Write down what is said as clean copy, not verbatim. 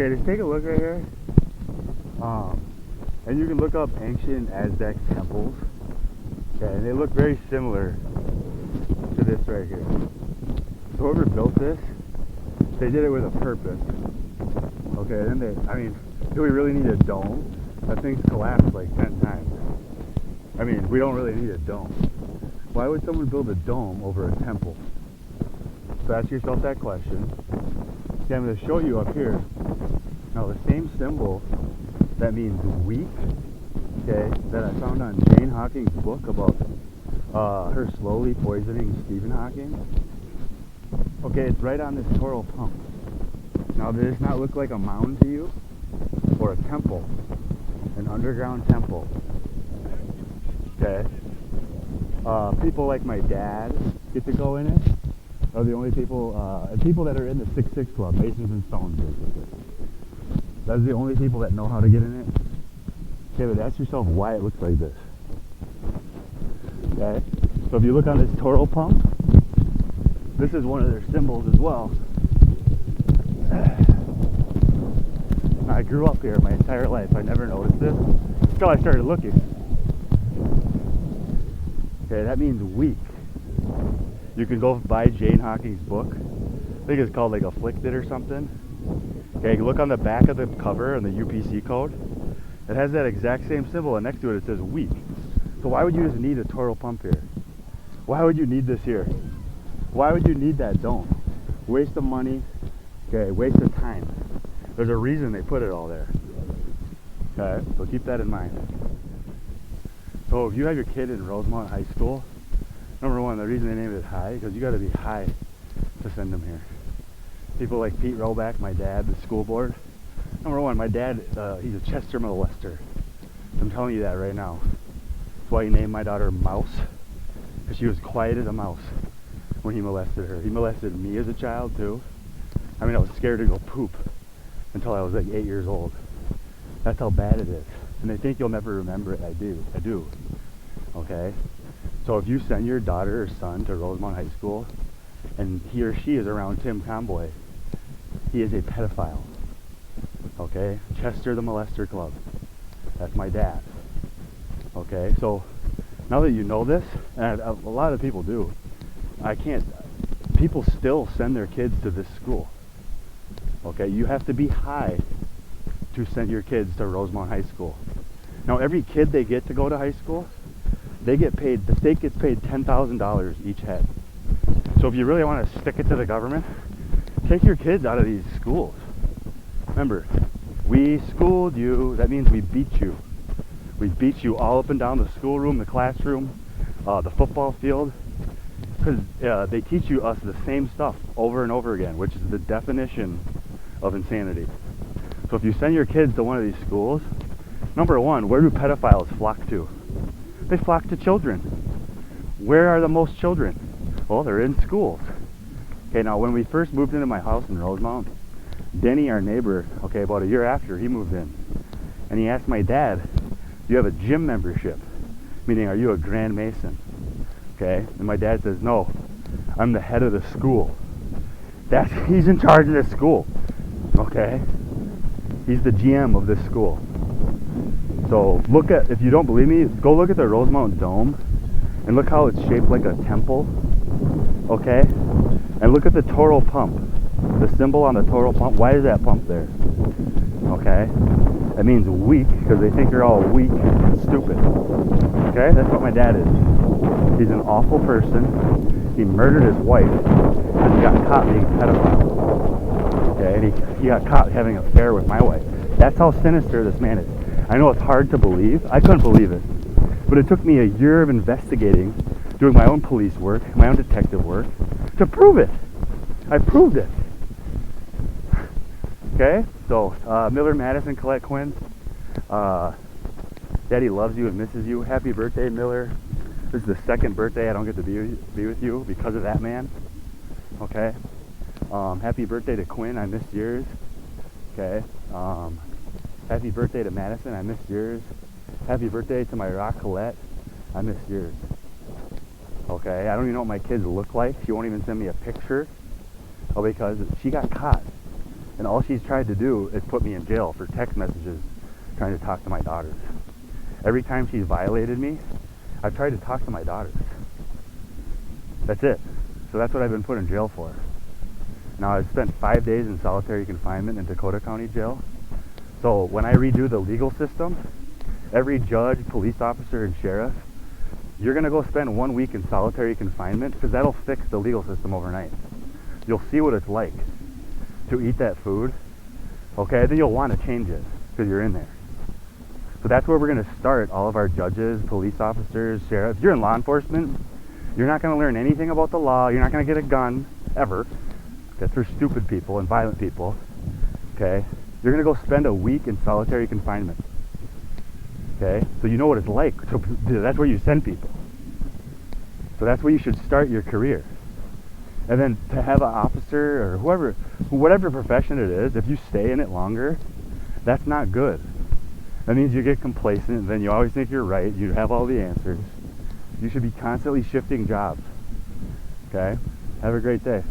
Okay, just take a look right here. And you can look up ancient Aztec temples. Okay, and they look very similar to this right here. So whoever built this, they did it with a purpose. Okay, and then I mean, do we really need a dome? That thing's collapsed like 10 times. I mean, we don't really need a dome. Why would someone build a dome over a temple? So ask yourself that question. Okay, I'm going to show you up here. Now the same symbol that means weak, okay, that I found on Jane Hawking's book about her slowly poisoning Stephen Hawking. Okay, it's right on this coral pump. Now does this not look like a mound to you? Or a temple? An underground temple. Okay. People like my dad get to go in it. Are the only people, and people that are in the 6'6 Club, Masons and Stones basically. That's the only people that know how to get in it. Okay, but ask yourself why it looks like this. Okay, so if you look on this Toro pump, this is one of their symbols as well. I grew up here my entire life. I never noticed this until I started looking. Okay, that means weak. You can go buy Jane Hawking's book. I think it's called like Afflicted or something. Okay, look on the back of the cover and the UPC code. It has that exact same symbol, and next to it says weak. So why would you just need a Toro pump here? Why would you need this here? Why would you need that dome? Waste of money, okay, waste of time. There's a reason they put it all there. Okay, so keep that in mind. So if you have your kid in Rosemount High School, number one, the reason they named it high, because you got to be high to send them here. People like Pete Roback, my dad, the school board. Number one, my dad, he's a Chester molester. I'm telling you that right now. That's why he named my daughter Mouse, because she was quiet as a mouse when he molested her. He molested me as a child too. I mean, I was scared to go poop until I was like 8 years old. That's how bad it is. And they think you'll never remember it. I do. Okay? So if you send your daughter or son to Rosemount High School and he or she is around Tim Conboy, he is a pedophile. Okay? Chester the Molester Club. That's my dad. Okay? So now that you know this, and a lot of people do, people still send their kids to this school. Okay? You have to be high to send your kids to Rosemount High School. Now every kid they get to go to high school, they get paid, the state gets paid $10,000 each head. So if you really want to stick it to the government, take your kids out of these schools. Remember, we schooled you, that means we beat you. We beat you all up and down the schoolroom, the classroom, the football field, because they teach us the same stuff over and over again, which is the definition of insanity. So if you send your kids to one of these schools, number one, where do pedophiles flock to? They flock to children. Where are the most children? Well, they're in schools. Okay, now when we first moved into my house in Rosemount, Denny, our neighbor, okay, about a year after, he moved in. And he asked my dad, do you have a gym membership? Meaning, are you a Grand Mason? Okay, and my dad says, no, I'm the head of the school. He's in charge of this school. Okay? He's the GM of this school. So if you don't believe me, go look at the Rosemount Dome and look how it's shaped like a temple. Okay? And look at the Toro pump. The symbol on the Toro pump. Why is that pump there? Okay? That means weak, because they think you're all weak and stupid. Okay? That's what my dad is. He's an awful person. He murdered his wife and he got caught being a pedophile. Okay? And he got caught having an affair with my wife. That's how sinister this man is. I know it's hard to believe. I couldn't believe it. But it took me a year of investigating, doing my own police work, my own detective work, to prove it. I proved it. Okay? So, Miller, Madison, Colette Quinn, Daddy loves you and misses you. Happy birthday, Miller. This is the second birthday I don't get to be with you because of that man. Okay? Happy birthday to Quinn. I missed yours. Okay? Happy birthday to Madison. I missed yours. Happy birthday to my rock Colette. I missed yours. Okay? I don't even know what my kids look like. She won't even send me a picture. Oh, because she got caught And all she's tried to do is put me in jail for text messages trying to talk to my daughters. Every time she's violated me, I've tried to talk to my daughters. That's it. So that's what I've been put in jail for. Now, I've spent 5 days in solitary confinement in Dakota County Jail. So when I redo the legal system, every judge, police officer, and sheriff, you're going to go spend 1 week in solitary confinement because that'll fix the legal system overnight. You'll see what it's like to eat that food, okay? Then you'll want to change it because you're in there. So that's where we're going to start all of our judges, police officers, sheriffs. If you're in law enforcement, you're not going to learn anything about the law. You're not going to get a gun, ever. That's for stupid people and violent people, okay? You're going to go spend a week in solitary confinement, okay? So you know what it's like. So that's where you send people. So that's where you should start your career. And then to have an officer or whoever, whatever profession it is, if you stay in it longer, that's not good. That means you get complacent, then you always think you're right, you have all the answers. You should be constantly shifting jobs, okay? Have a great day.